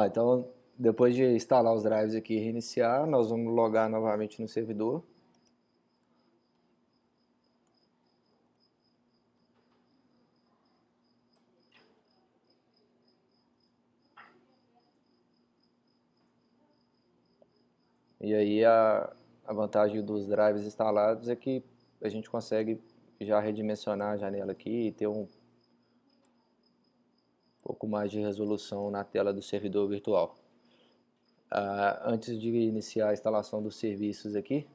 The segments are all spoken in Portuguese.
Então, depois de instalar os drives aqui e reiniciar, nós vamos logar novamente no servidor. E aí a vantagem dos drives instalados é que a gente consegue já redimensionar a janela aqui e ter um pouco mais de resolução na tela do servidor virtual. Antes de iniciar a instalação dos serviços aqui,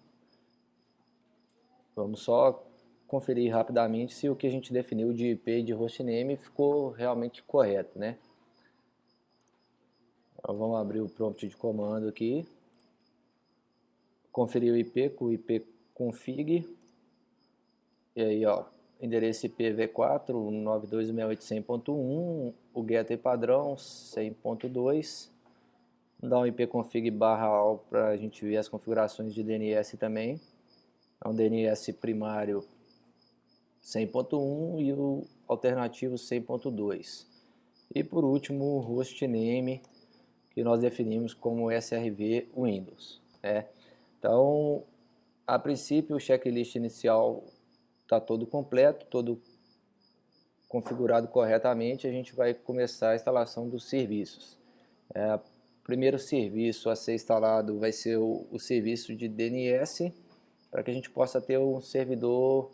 vamos só conferir rapidamente se o que a gente definiu de IP e de hostname ficou realmente correto, né? Então, vamos abrir o prompt de comando aqui, conferir o IP com o ipconfig, e aí ó, endereço IPv4 92.168.100.1, o getter padrão 100.2, dá um ipconfig /all para a gente ver as configurações de DNS também, é um DNS primário 100.1 e o alternativo 100.2. E por último o hostname, que nós definimos como SRV Windows. Então, a princípio o checklist inicial está todo completo, todo configurado corretamente. A gente vai começar a instalação dos serviços. O primeiro serviço a ser instalado vai ser o serviço de DNS, para que a gente possa ter um servidor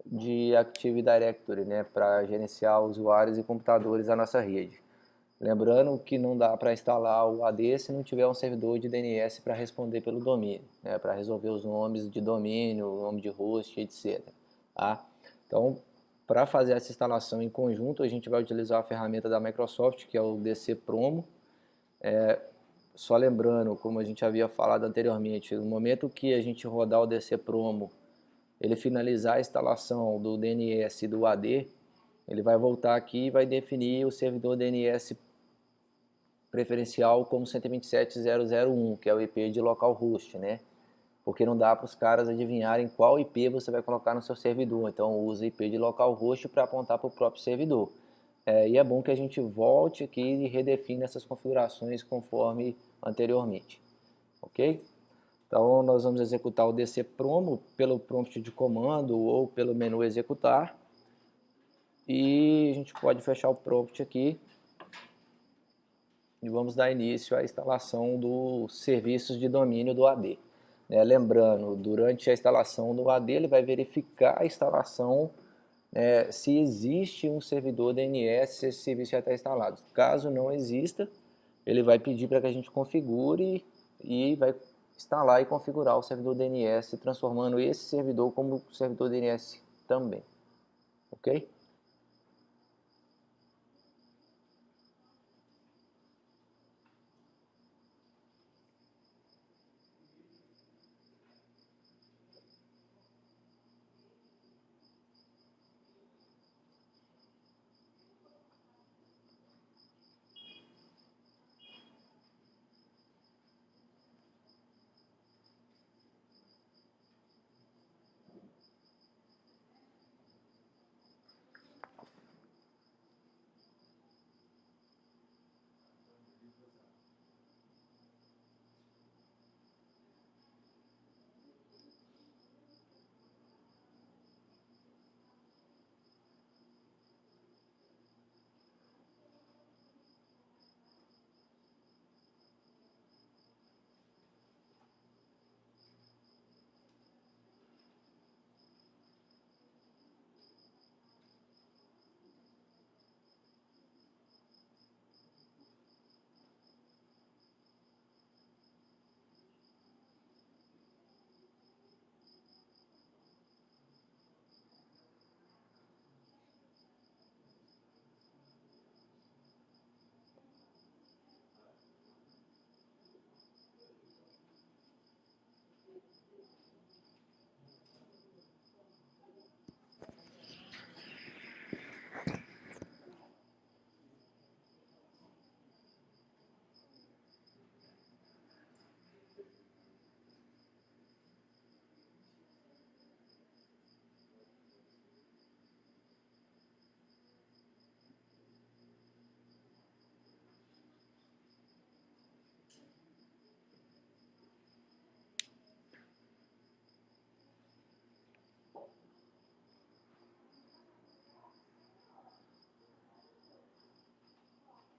de Active Directory, né, para gerenciar usuários e computadores da nossa rede. Lembrando que não dá para instalar o AD se não tiver um servidor de DNS para responder pelo domínio, né, para resolver os nomes de domínio, nome de host, etc. Tá? Então, para fazer essa instalação em conjunto, a gente vai utilizar a ferramenta da Microsoft, que é o DC Promo. Só lembrando, como a gente havia falado anteriormente, no momento que a gente rodar o DC Promo, ele finalizar a instalação do DNS e do AD, ele vai voltar aqui e vai definir o servidor DNS preferencial como 127.0.0.1, que é o IP de localhost, né? Porque não dá para os caras adivinharem qual IP você vai colocar no seu servidor, então usa IP de localhost para apontar para o próprio servidor. E é bom que a gente volte aqui e redefine essas configurações conforme anteriormente, ok? Então nós vamos executar o DC Promo pelo prompt de comando ou pelo menu executar, e a gente pode fechar o prompt aqui e vamos dar início à instalação dos serviços de domínio do AD. Lembrando, durante a instalação do AD, ele vai verificar a instalação, se existe um servidor DNS, se esse serviço já está instalado. Caso não exista, ele vai pedir para que a gente configure e vai instalar e configurar o servidor DNS, transformando esse servidor como servidor DNS também. Ok?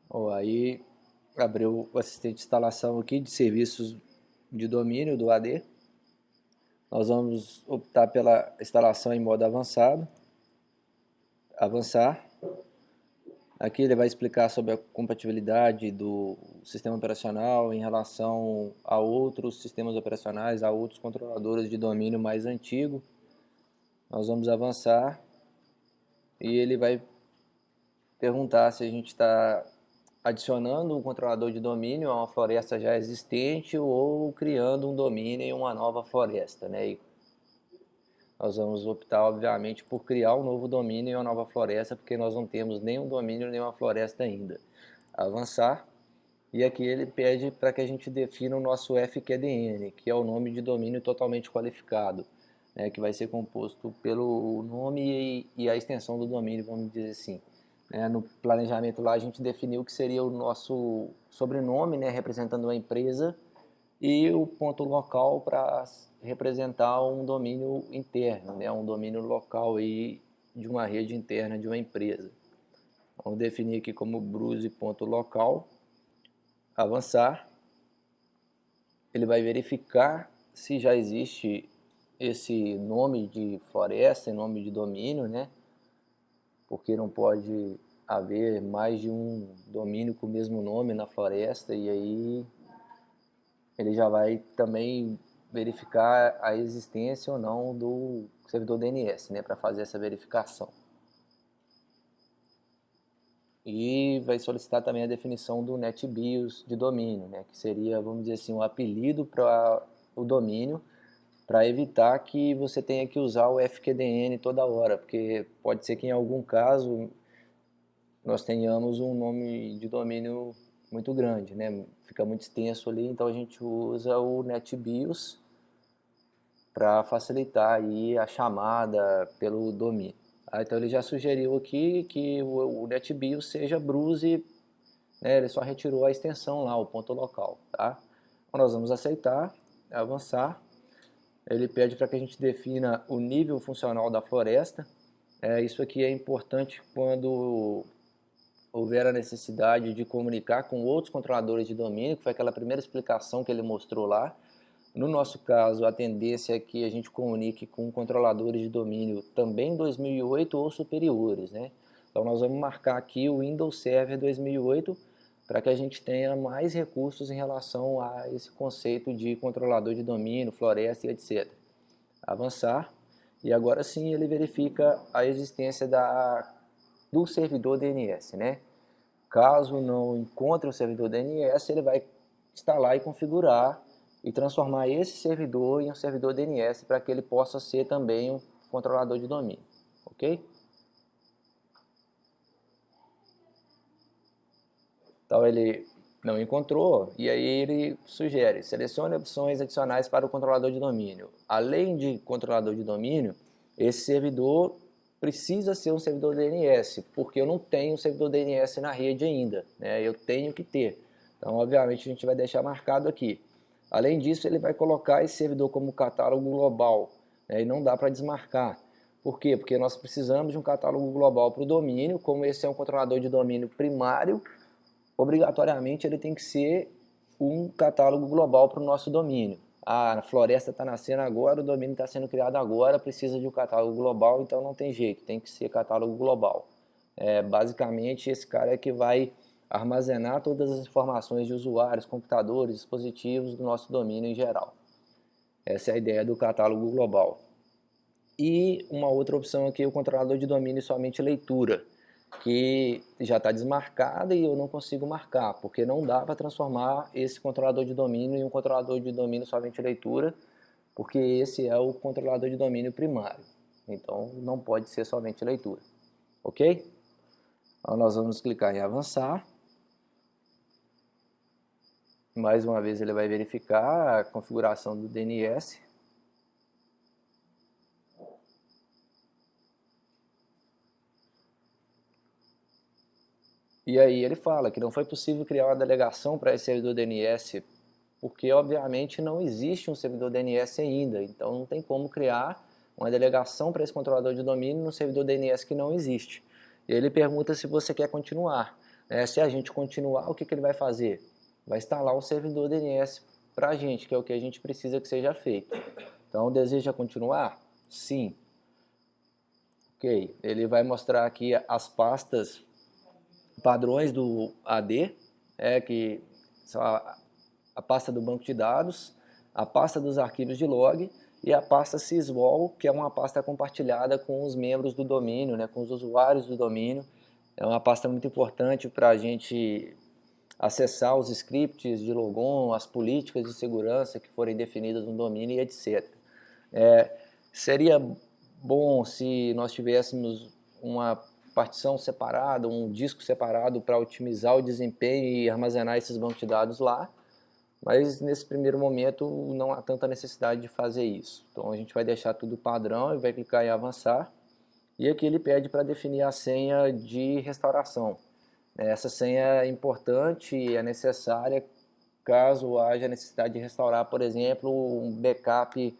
Ó, aí abriu o assistente de instalação aqui de serviços de domínio do AD. Nós vamos optar pela instalação em modo avançado. Avançar. Aqui ele vai explicar sobre a compatibilidade do sistema operacional em relação a outros sistemas operacionais, a outros controladores de domínio mais antigo. Nós vamos avançar e ele vai perguntar se a gente está adicionando um controlador de domínio a uma floresta já existente ou criando um domínio em uma nova floresta, né? E nós vamos optar, obviamente, por criar um novo domínio em uma nova floresta, porque nós não temos nenhum domínio, nenhuma floresta ainda. Avançar. E aqui ele pede para que a gente defina o nosso FQDN, que é o nome de domínio totalmente qualificado, né, que vai ser composto pelo nome e a extensão do domínio, vamos dizer assim. No planejamento lá a gente definiu que seria o nosso sobrenome, né, representando uma empresa, e o ponto local para representar um domínio interno, né, um domínio local aí de uma rede interna de uma empresa. Vamos definir aqui como bruse.local. Avançar. Ele vai verificar se já existe esse nome de floresta, nome de domínio, né? Porque não pode haver mais de um domínio com o mesmo nome na floresta, e aí ele já vai também verificar a existência ou não do servidor DNS, né, para fazer essa verificação. E vai solicitar também a definição do NetBIOS de domínio, né, que seria, vamos dizer assim, um apelido para o domínio, para evitar que você tenha que usar o FQDN toda hora, porque pode ser que em algum caso nós tenhamos um nome de domínio muito grande, né? Fica muito extenso ali, então a gente usa o NetBIOS para facilitar aí a chamada pelo domínio. Então ele já sugeriu aqui que o NetBIOS seja Bruse, né? Ele só retirou a extensão lá, o ponto local, tá? Então nós vamos aceitar, avançar. Ele pede para que a gente defina o nível funcional da floresta. Isso aqui é importante quando houver a necessidade de comunicar com outros controladores de domínio, que foi aquela primeira explicação que ele mostrou lá. No nosso caso, a tendência é que a gente comunique com controladores de domínio também 2008 ou superiores, né? Então nós vamos marcar aqui o Windows Server 2008 para que a gente tenha mais recursos em relação a esse conceito de controlador de domínio, floresta e etc. Avançar. E agora sim ele verifica a existência do servidor DNS, né? Caso não encontre um servidor DNS, ele vai instalar e configurar e transformar esse servidor em um servidor DNS para que ele possa ser também um controlador de domínio, ok? Então ele não encontrou e aí ele sugere, selecione opções adicionais para o controlador de domínio. Além de controlador de domínio, esse servidor precisa ser um servidor DNS, porque eu não tenho um servidor DNS na rede ainda, né? Eu tenho que ter. Então, obviamente, a gente vai deixar marcado aqui. Além disso, ele vai colocar esse servidor como catálogo global, né? E não dá para desmarcar. Por quê? Porque nós precisamos de um catálogo global para o domínio, como esse é um controlador de domínio primário, obrigatoriamente ele tem que ser um catálogo global para o nosso domínio. A floresta está nascendo agora, o domínio está sendo criado agora, precisa de um catálogo global, então não tem jeito, tem que ser catálogo global. Basicamente, esse cara é que vai armazenar todas as informações de usuários, computadores, dispositivos do nosso domínio em geral. Essa é a ideia do catálogo global. E uma outra opção aqui é o controlador de domínio somente leitura, que já está desmarcada e eu não consigo marcar, porque não dá para transformar esse controlador de domínio em um controlador de domínio somente leitura, porque esse é o controlador de domínio primário. Então não pode ser somente leitura, ok? Então nós vamos clicar em avançar. Mais uma vez ele vai verificar a configuração do DNS. E aí ele fala que não foi possível criar uma delegação para esse servidor DNS, porque obviamente não existe um servidor DNS ainda, então não tem como criar uma delegação para esse controlador de domínio no servidor DNS que não existe. E ele pergunta se você quer continuar. Se a gente continuar, o que ele vai fazer? Vai instalar o servidor DNS para a gente, que é o que a gente precisa que seja feito. Então, deseja continuar? Sim. Ok, ele vai mostrar aqui as pastas padrões do AD, que são a pasta do banco de dados, a pasta dos arquivos de log e a pasta sysvol, que é uma pasta compartilhada com os membros do domínio, com os usuários do domínio. É uma pasta muito importante para a gente acessar os scripts de logon, as políticas de segurança que forem definidas no domínio e etc. Seria bom se nós tivéssemos uma partição separada, um disco separado para otimizar o desempenho e armazenar esses bancos de dados lá, mas nesse primeiro momento não há tanta necessidade de fazer isso. Então a gente vai deixar tudo padrão e vai clicar em avançar, e aqui ele pede para definir a senha de restauração. Essa senha é importante e é necessária caso haja necessidade de restaurar, por exemplo, um backup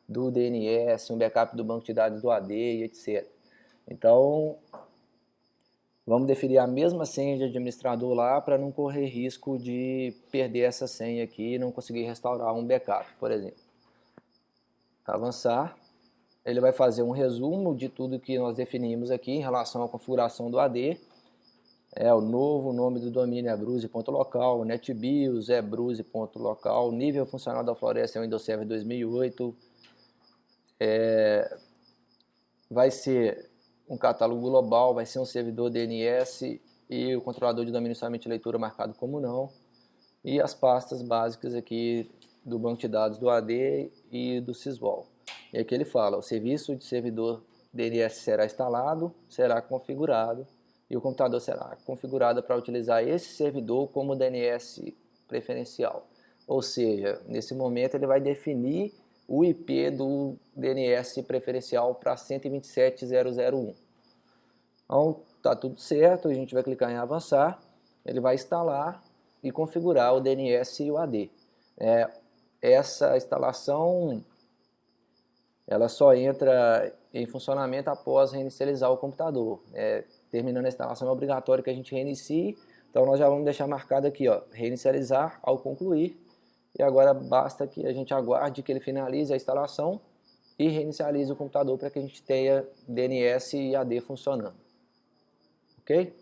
do DNS, um backup do banco de dados do AD e etc. Então, vamos definir a mesma senha de administrador lá para não correr risco de perder essa senha aqui e não conseguir restaurar um backup, por exemplo. Avançar, ele vai fazer um resumo de tudo que nós definimos aqui em relação à configuração do AD. O novo nome do domínio é bruse.local, netbios é bruse.local, nível funcional da floresta é o Windows Server 2008, vai ser um catálogo global, vai ser um servidor DNS e o controlador de domínio somente leitura marcado como não, e as pastas básicas aqui do banco de dados do AD e do sysvol. E aqui ele fala, o serviço de servidor DNS será instalado, será configurado, e o computador será configurado para utilizar esse servidor como DNS preferencial. Ou seja, nesse momento ele vai definir o IP do DNS preferencial para 127.0.0.1. Então, está tudo certo, a gente vai clicar em avançar, ele vai instalar e configurar o DNS e o AD. Essa instalação ela só entra em funcionamento após reinicializar o computador. Terminando a instalação é obrigatório que a gente reinicie, então nós já vamos deixar marcado aqui, reinicializar ao concluir, e agora basta que a gente aguarde que ele finalize a instalação e reinicialize o computador para que a gente tenha DNS e AD funcionando. Ok?